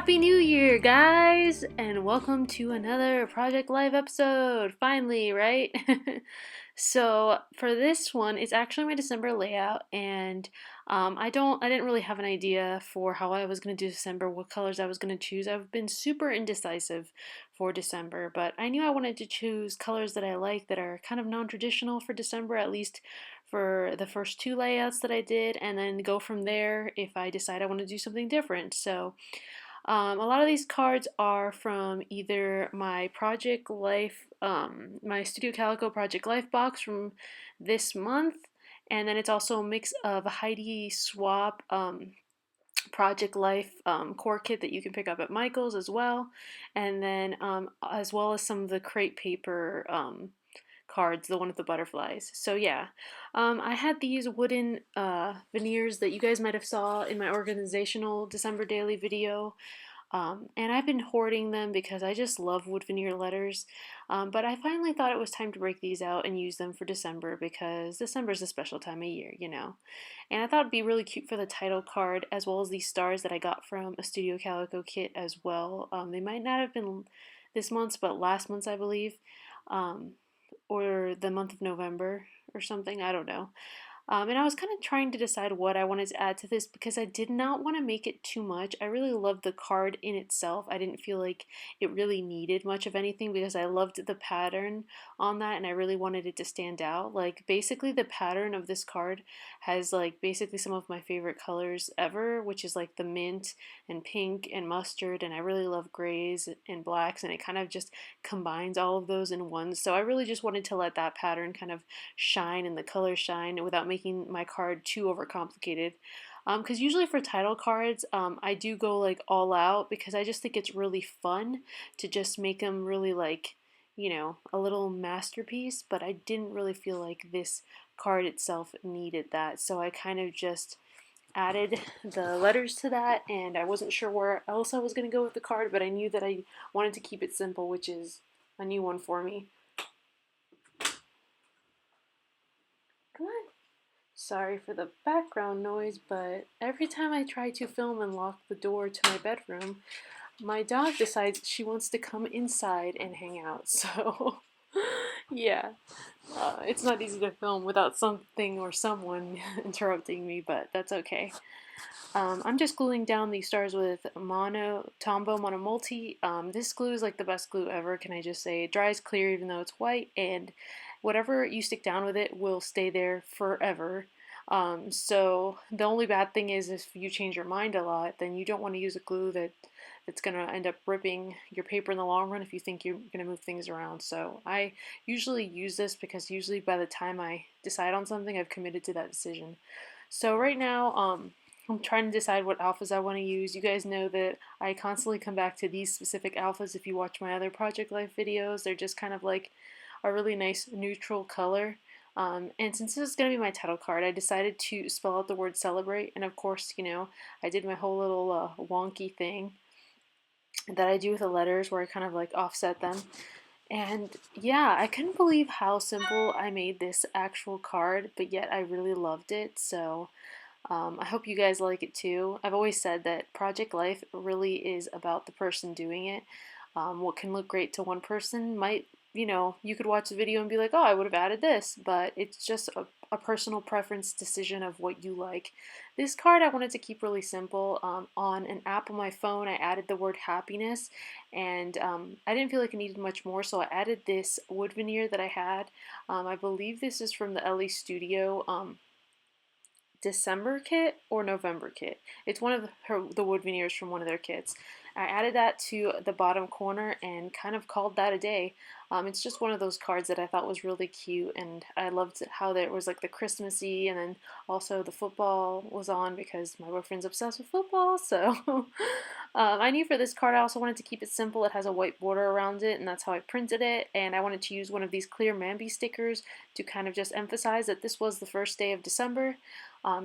Happy New Year, guys, and welcome to another Project Live episode. Finally, right? So for this one, it's actually my December layout, and I didn't really have an idea for how I was going to do December, what colors I was going to choose. I've been super indecisive for December, but I knew I wanted to choose colors that I like that are kind of non-traditional for December, at least for the first two layouts that I did, and then go from there if I decide I want to do something different. So a lot of these cards are from either my Project Life, my Studio Calico Project Life box from this month, and then it's also a mix of a Heidi Swap Project Life core kit that you can pick up at Michael's as well, and then as well as some of the crate paper cards, the one with the butterflies. So yeah, I had these wooden veneers that you guys might have saw in my organizational December daily video. And I've been hoarding them because I just love wood veneer letters. But I finally thought it was time to break these out and use them for December because December is a special time of year, you know. And I thought it'd be really cute for the title card as well as these stars that I got from a Studio Calico kit as well. They might not have been this month's, but last month's, I believe, um, or the month of November or something. I don't know. And I was kind of trying to decide what I wanted to add to this because I did not want to make it too much. I really loved the card in itself. I didn't feel like it really needed much of anything because I loved the pattern on that and I really wanted it to stand out. Like basically the pattern of this card has like basically some of my favorite colors ever, which is like the mint and pink and mustard, and I really love grays and blacks, and it kind of just combines all of those in one. So I really just wanted to let that pattern kind of shine and the colors shine without making my card too overcomplicated. Because usually for title cards, I do go like all out because I just think it's really fun to just make them really like, you know, a little masterpiece. But I didn't really feel like this card itself needed that. So I kind of just added the letters to that, and I wasn't sure where else I was going to go with the card, but I knew that I wanted to keep it simple, which is a new one for me. Come on. Sorry for the background noise, but every time I try to film and lock the door to my bedroom, my dog decides she wants to come inside and hang out. So, yeah, it's not easy to film without something or someone interrupting me, but that's okay. I'm just gluing down these stars with Tombow Monomulti. This glue is like the best glue ever, can I just say. It dries clear even though it's white, and whatever you stick down with it will stay there forever. So the only bad thing is if you change your mind a lot, then you don't want to use a glue that's going to end up ripping your paper in the long run if you think you're going to move things around. So I usually use this because usually by the time I decide on something, I've committed to that decision. So right now, I'm trying to decide what alphas I want to use. You guys know that I constantly come back to these specific alphas if you watch my other Project Life videos. They're just kind of like a really nice neutral color. And since this is going to be my title card, I decided to spell out the word celebrate. And of course, you know, I did my whole little wonky thing that I do with the letters where I kind of like offset them. And yeah, I couldn't believe how simple I made this actual card, but yet I really loved it. So I hope you guys like it too. I've always said that Project Life really is about the person doing it. What can look great to one person might, you know, you could watch the video and be like, oh, I would have added this, but it's just a personal preference decision of what you like. This card I wanted to keep really simple. On an app on my phone, I added the word happiness, and I didn't feel like it needed much more, so I added this wood veneer that I had. I believe this is from the LA Studio December kit or November kit. It's one of the wood veneers from one of their kits. I added that to the bottom corner and kind of called that a day. It's just one of those cards that I thought was really cute, and I loved how there was like the Christmassy, and then also the football was on because my boyfriend's obsessed with football. So I knew for this card I also wanted to keep it simple. It has a white border around it, and that's how I printed it. And I wanted to use one of these clear Mambi stickers to kind of just emphasize that this was the first day of December.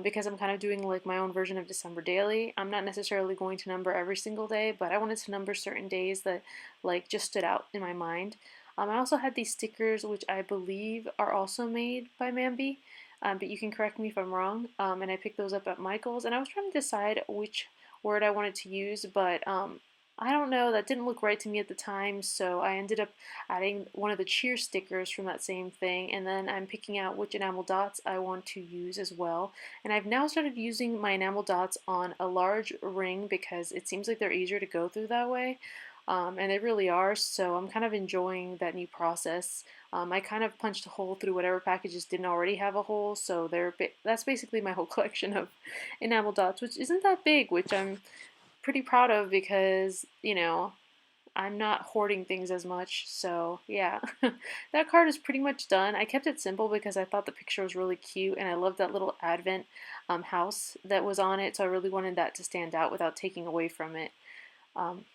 Because I'm kind of doing like my own version of December daily. I'm not necessarily going to number every single day, but I wanted to number certain days that like just stood out in my mind. I also had these stickers, which I believe are also made by Mambi, but you can correct me if I'm wrong. And I picked those up at Michael's, and I was trying to decide which word I wanted to use, but I don't know, that didn't look right to me at the time, so I ended up adding one of the cheer stickers from that same thing, and then I'm picking out which enamel dots I want to use as well. And I've now started using my enamel dots on a large ring because it seems like they're easier to go through that way. And they really are, so I'm kind of enjoying that new process. I kind of punched a hole through whatever packages didn't already have a hole, so that's basically my whole collection of enamel dots, which isn't that big, which I'm pretty proud of because, I'm not hoarding things as much. So, yeah, that card is pretty much done. I kept it simple because I thought the picture was really cute and I loved that little Advent house that was on it. So, I really wanted that to stand out without taking away from it. Um,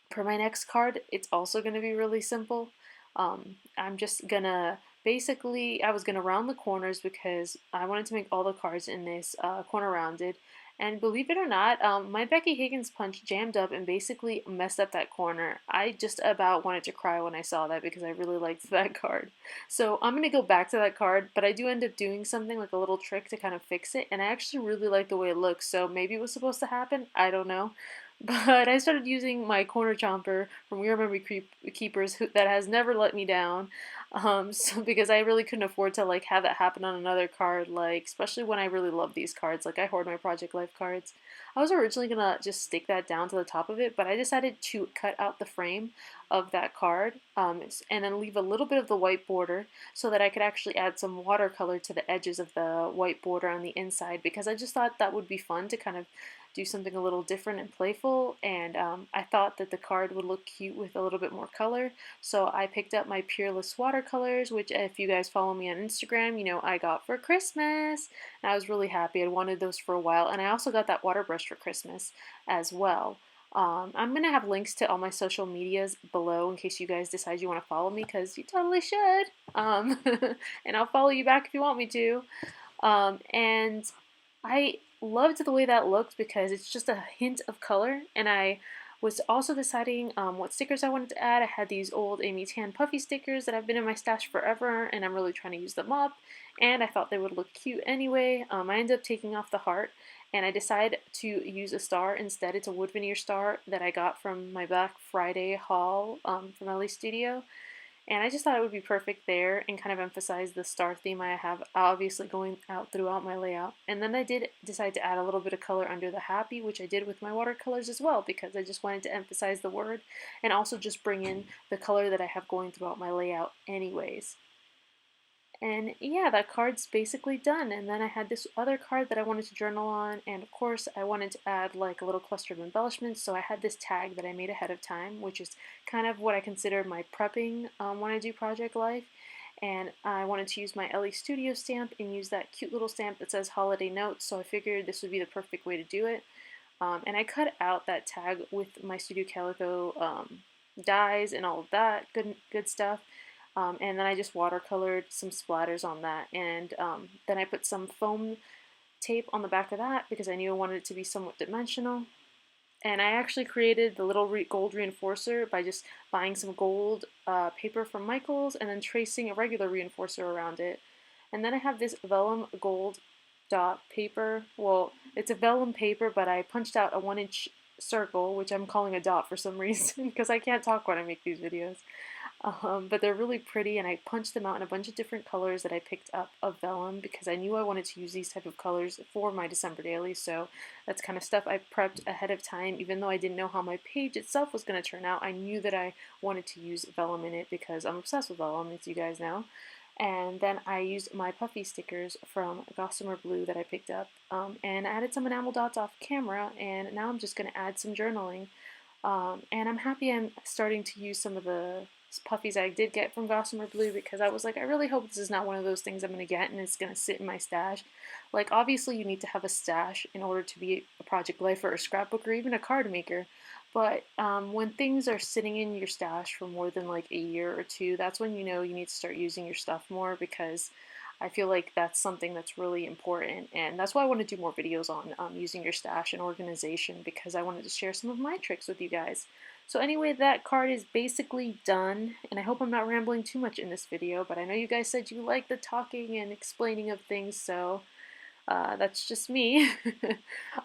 for my next card, it's also going to be really simple. I'm just gonna basically, I was gonna round the corners because I wanted to make all the cards in this corner rounded. And believe it or not, my Becky Higgins punch jammed up and basically messed up that corner. I just about wanted to cry when I saw that because I really liked that card. So I'm gonna go back to that card, but I do end up doing something like a little trick to kind of fix it. And I actually really like the way it looks, so maybe it was supposed to happen. I don't know. But I started using my corner chomper from Weird Memory Keepers that has never let me down. So because I really couldn't afford to like have that happen on another card, like especially when I really love these cards. Like I hoard my Project Life cards. I was originally gonna just stick that down to the top of it, but I decided to cut out the frame of that card and then leave a little bit of the white border so that I could actually add some watercolor to the edges of the white border on the inside because I just thought that would be fun to kind of do something a little different and playful, and I thought that the card would look cute with a little bit more color, so I picked up my Peerless watercolors, which if you guys follow me on Instagram, you know I got for Christmas, and I was really happy. I wanted those for a while, and I also got that water brush for Christmas as well. I'm going to have links to all my social medias below in case you guys decide you want to follow me, because you totally should. And I'll follow you back if you want me to. And I loved the way that looked because it's just a hint of color, and I was also deciding what stickers I wanted to add. I had these old Amy Tan puffy stickers that have been in my stash forever, and I'm really trying to use them up, and I thought they would look cute anyway. I ended up taking off the heart, and I decided to use a star instead. It's a wood veneer star that I got from my Black Friday haul from LA Studio. And I just thought it would be perfect there and kind of emphasize the star theme I have obviously going out throughout my layout. And then I did decide to add a little bit of color under the happy, which I did with my watercolors as well because I just wanted to emphasize the word and also just bring in the color that I have going throughout my layout anyways. And yeah, that card's basically done. And then I had this other card that I wanted to journal on, and of course I wanted to add like a little cluster of embellishments, so I had this tag that I made ahead of time, which is kind of what I consider my prepping when I do Project Life. And I wanted to use my LE Studio stamp and use that cute little stamp that says Holiday Notes, so I figured this would be the perfect way to do it. And I cut out that tag with my Studio Calico dies and all of that good stuff. And then I just watercolored some splatters on that, and then I put some foam tape on the back of that because I knew I wanted it to be somewhat dimensional. And I actually created the little gold reinforcer by just buying some gold paper from Michaels and then tracing a regular reinforcer around it. And then I have this vellum gold dot paper. Well, it's a vellum paper, but I punched out a 1-inch circle, which I'm calling a dot for some reason because I can't talk when I make these videos. But they're really pretty, and I punched them out in a bunch of different colors that I picked up of vellum because I knew I wanted to use these type of colors for my December daily, so that's kind of stuff I prepped ahead of time. Even though I didn't know how my page itself was going to turn out, I knew that I wanted to use vellum in it because I'm obsessed with vellum, as you guys know. And then I used my puffy stickers from Gossamer Blue that I picked up and added some enamel dots off camera, and now I'm just going to add some journaling. And I'm happy I'm starting to use some of the puffies I did get from Gossamer Blue because I was like, I really hope this is not one of those things I'm going to get and it's going to sit in my stash. Like, obviously you need to have a stash in order to be a project lifer or a scrapbooker or even a card maker. But when things are sitting in your stash for more than like a year or two, that's when you know you need to start using your stuff more because I feel like that's something that's really important, and that's why I want to do more videos on using your stash and organization because I wanted to share some of my tricks with you guys. So anyway, that card is basically done, and I hope I'm not rambling too much in this video, but I know you guys said you like the talking and explaining of things, so That's just me.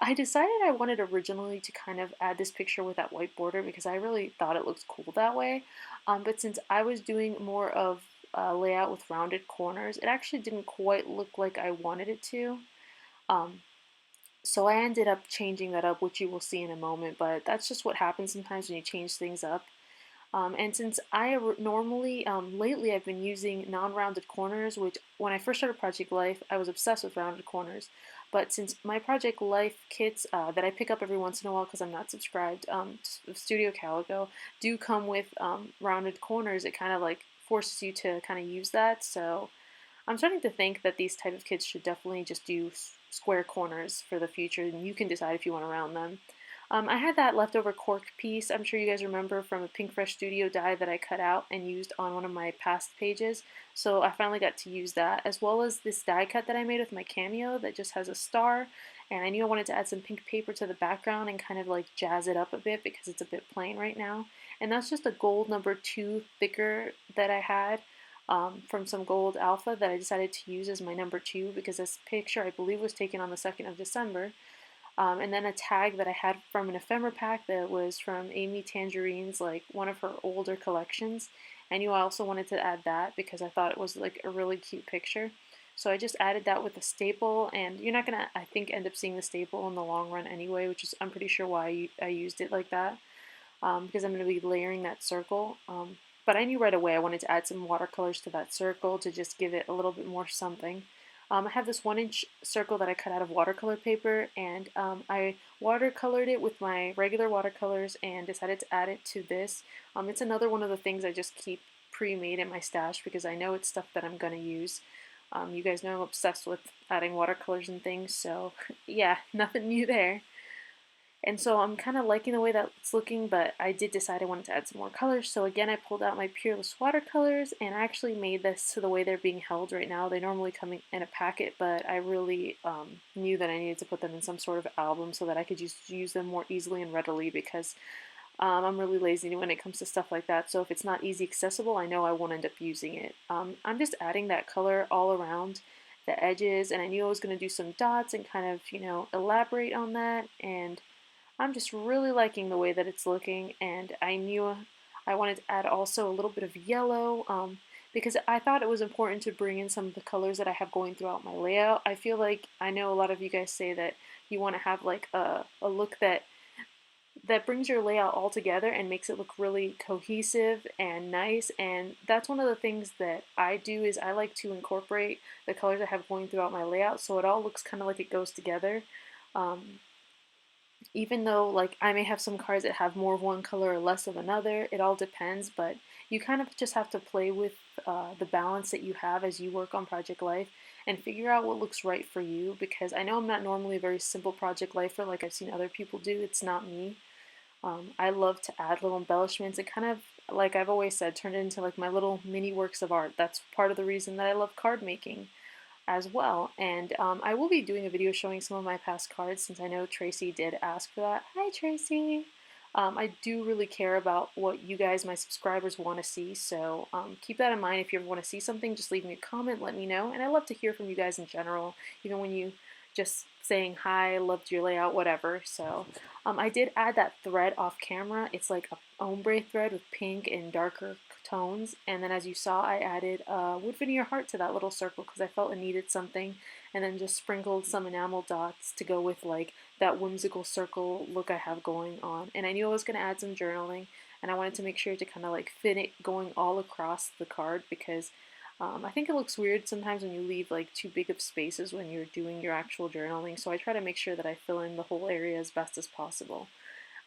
I decided I wanted originally to kind of add this picture with that white border because I really thought it looked cool that way. But since I was doing more of layout with rounded corners, it actually didn't quite look like I wanted it to. Um, so I ended up changing that up, which you will see in a moment, but that's just what happens sometimes when you change things up. And since normally, lately I've been using non-rounded corners, which when I first started Project Life, I was obsessed with rounded corners. But since my Project Life kits that I pick up every once in a while because I'm not subscribed, Studio Calico, do come with rounded corners, it kind of like forces you to kind of use that. So I'm starting to think that these type of kits should definitely just do square corners for the future, and you can decide if you want to round them. I had that leftover cork piece, I'm sure you guys remember, from a Pink Fresh Studio die that I cut out and used on one of my past pages. So I finally got to use that, as well as this die cut that I made with my Cameo that just has a star. And I knew I wanted to add some pink paper to the background and kind of like jazz it up a bit because it's a bit plain right now. And that's just a gold number 2 thicker that I had from some gold alpha that I decided to use as my number 2 because this picture I believe was taken on the 2nd of December. And then a tag that I had from an ephemera pack that was from Amy Tangerine's, like one of her older collections. I knew I also wanted to add that because I thought it was like a really cute picture. So I just added that with a staple, and you're not gonna, I think, end up seeing the staple in the long run anyway, which is I'm pretty sure why I used it like that, because I'm gonna be layering that circle. But I knew right away I wanted to add some watercolors to that circle to just give it a little bit more something. I have this 1-inch circle that I cut out of watercolor paper, and I watercolored it with my regular watercolors and decided to add it to this. It's another one of the things I just keep pre-made in my stash because I know it's stuff that I'm going to use. You guys know I'm obsessed with adding watercolors and things, so yeah, nothing new there. And so I'm kind of liking the way that's looking, but I did decide I wanted to add some more colors. So again, I pulled out my Peerless watercolors and I actually made this to the way they're being held right now. They normally come in a packet, but I really knew that I needed to put them in some sort of album so that I could use them more easily and readily because I'm really lazy when it comes to stuff like that. So if it's not easy accessible, I know I won't end up using it. I'm just adding that color all around the edges, and I knew I was going to do some dots and kind of, elaborate on that. And I'm just really liking the way that it's looking, and I knew I wanted to add also a little bit of yellow because I thought it was important to bring in some of the colors that I have going throughout my layout. I feel like I know a lot of you guys say that you want to have like a look that brings your layout all together and makes it look really cohesive and nice, and that's one of the things that I do is I like to incorporate the colors I have going throughout my layout so it all looks kind of like it goes together. Um, Even though like I may have some cards that have more of one color or less of another, it all depends, but you kind of just have to play with the balance that you have as you work on Project Life and figure out what looks right for you, because I know I'm not normally a very simple Project Lifer like I've seen other people do. It's not me. I love to add little embellishments and kind of, like I've always said, turn it into like my little mini works of art. That's part of the reason that I love card making as well. And I will be doing a video showing some of my past cards since I know Tracy did ask for that. Hi, Tracy. I do really care about what you guys, my subscribers, want to see, so keep that in mind. If you ever want to see something, just leave me a comment, let me know. And I love to hear from you guys in general, even when you just saying hi, loved your layout, whatever. So I did add that thread off camera. It's like a ombre thread with pink and darker tones, and then as you saw I added a wood veneer heart to that little circle because I felt it needed something, and then just sprinkled some enamel dots to go with like that whimsical circle look I have going on. And I knew I was going to add some journaling, and I wanted to make sure to kind of like fit it going all across the card because I think it looks weird sometimes when you leave like too big of spaces when you're doing your actual journaling, so I try to make sure that I fill in the whole area as best as possible.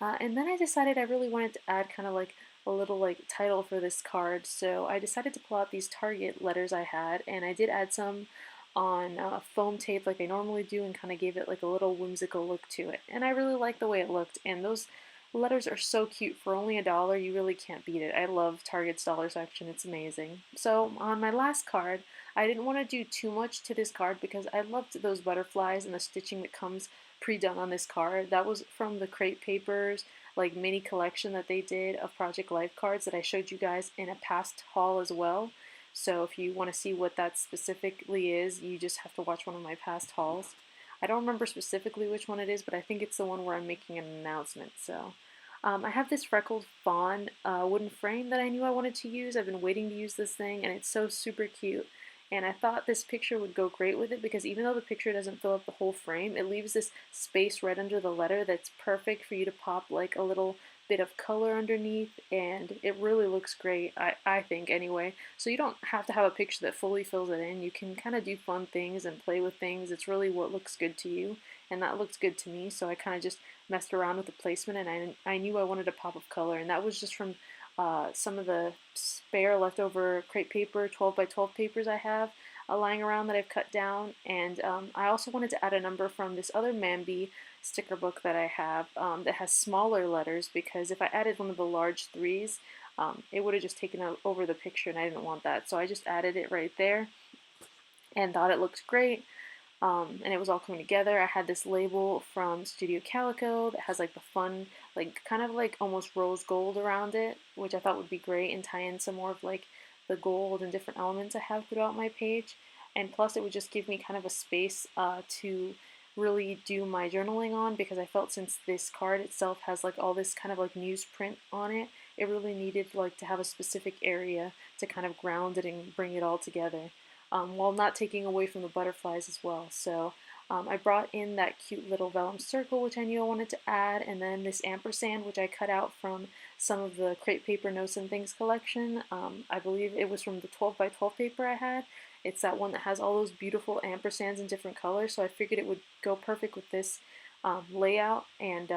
And then I decided I really wanted to add kind of like a little like title for this card, so I decided to pull out these Target letters I had, and I did add some on foam tape like I normally do and kind of gave it like a little whimsical look to it. And I really liked the way it looked, and those letters are so cute. For only $1, you really can't beat it. I love Target's dollar section, it's amazing. So on my last card, I didn't want to do too much to this card because I loved those butterflies and the stitching that comes pre-done on this card. That was from the Crate Papers like mini collection that they did of Project Life cards that I showed you guys in a past haul as well. So if you want to see what that specifically is, you just have to watch one of my past hauls. I don't remember specifically which one it is, but I think it's the one where I'm making an announcement. So I have this freckled fawn wooden frame that I knew I wanted to use. I've been waiting to use this thing, and it's so super cute. And I thought this picture would go great with it because even though the picture doesn't fill up the whole frame, it leaves this space right under the letter that's perfect for you to pop like a little bit of color underneath, and it really looks great, I think anyway. So you don't have to have a picture that fully fills it in. You can kind of do fun things and play with things. It's really what looks good to you, and that looked good to me, so I kind of just messed around with the placement, and I knew I wanted a pop of color, and that was just from some of the spare leftover crepe paper, 12 by 12 papers I have lying around that I've cut down, and I also wanted to add a number from this other Mambi sticker book that I have that has smaller letters, because if I added one of the large threes, it would have just taken over the picture, and I didn't want that, so I just added it right there and thought it looked great. And it was all coming together. I had this label from Studio Calico that has like the fun, like kind of like almost rose gold around it, which I thought would be great, and tie in some more of like the gold and different elements I have throughout my page. And plus it would just give me kind of a space to really do my journaling on, because I felt since this card itself has like all this kind of like newsprint on it, it really needed like to have a specific area to kind of ground it and bring it all together, while not taking away from the butterflies as well. So I brought in that cute little vellum circle, which I knew I wanted to add, and then this ampersand, which I cut out from some of the crepe paper notes and things collection. I believe it was from the 12 by 12 paper I had. It's that one that has all those beautiful ampersands in different colors, so I figured it would go perfect with this layout, and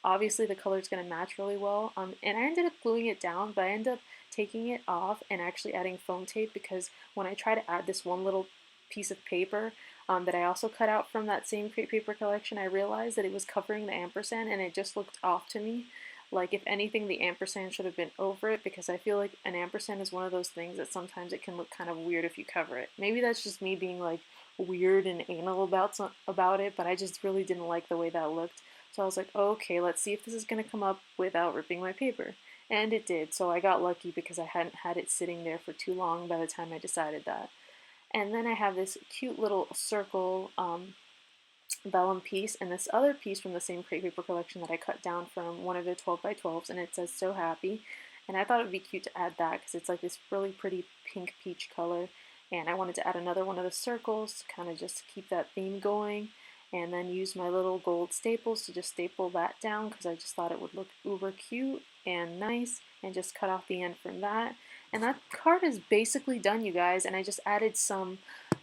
obviously the color is going to match really well. And I ended up gluing it down, but I ended up taking it off and actually adding foam tape, because when I try to add this one little piece of paper that I also cut out from that same crepe paper collection, I realized that it was covering the ampersand, and it just looked off to me. Like, if anything, the ampersand should have been over it, because I feel like an ampersand is one of those things that sometimes it can look kind of weird if you cover it. Maybe that's just me being like weird and anal about it, but I just really didn't like the way that looked. So I was like, okay, let's see if this is going to come up without ripping my paper. And it did, so I got lucky because I hadn't had it sitting there for too long by the time I decided that. And then I have this cute little circle vellum piece, and this other piece from the same crepe paper collection that I cut down from one of the 12 by 12s, and it says "So Happy." And I thought it would be cute to add that because it's like this really pretty pink peach color, and I wanted to add another one of the circles to kind of just keep that theme going, and then use my little gold staples to just staple that down because I just thought it would look uber cute and nice, and just cut off the end from that. And that card is basically done, you guys, and I just added some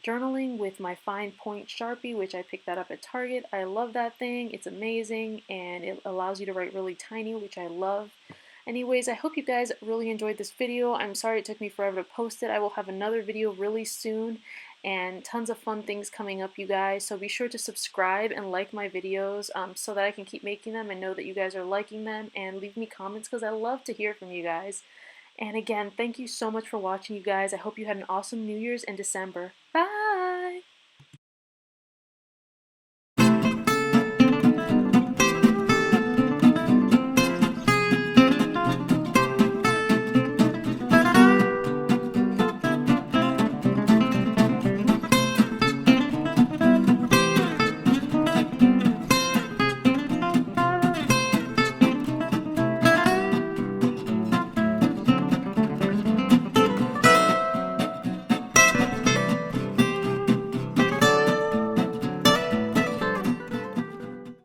journaling with my fine point Sharpie, which I picked that up at Target. I love that thing. It's amazing, and it allows you to write really tiny, which I love. Anyways, I hope you guys really enjoyed this video. I'm sorry it took me forever to post it. I will have another video really soon, and tons of fun things coming up, you guys. So be sure to subscribe and like my videos so that I can keep making them and know that you guys are liking them, and leave me comments because I love to hear from you guys. And again, thank you so much for watching, you guys. I hope you had an awesome New Year's and December. Bye!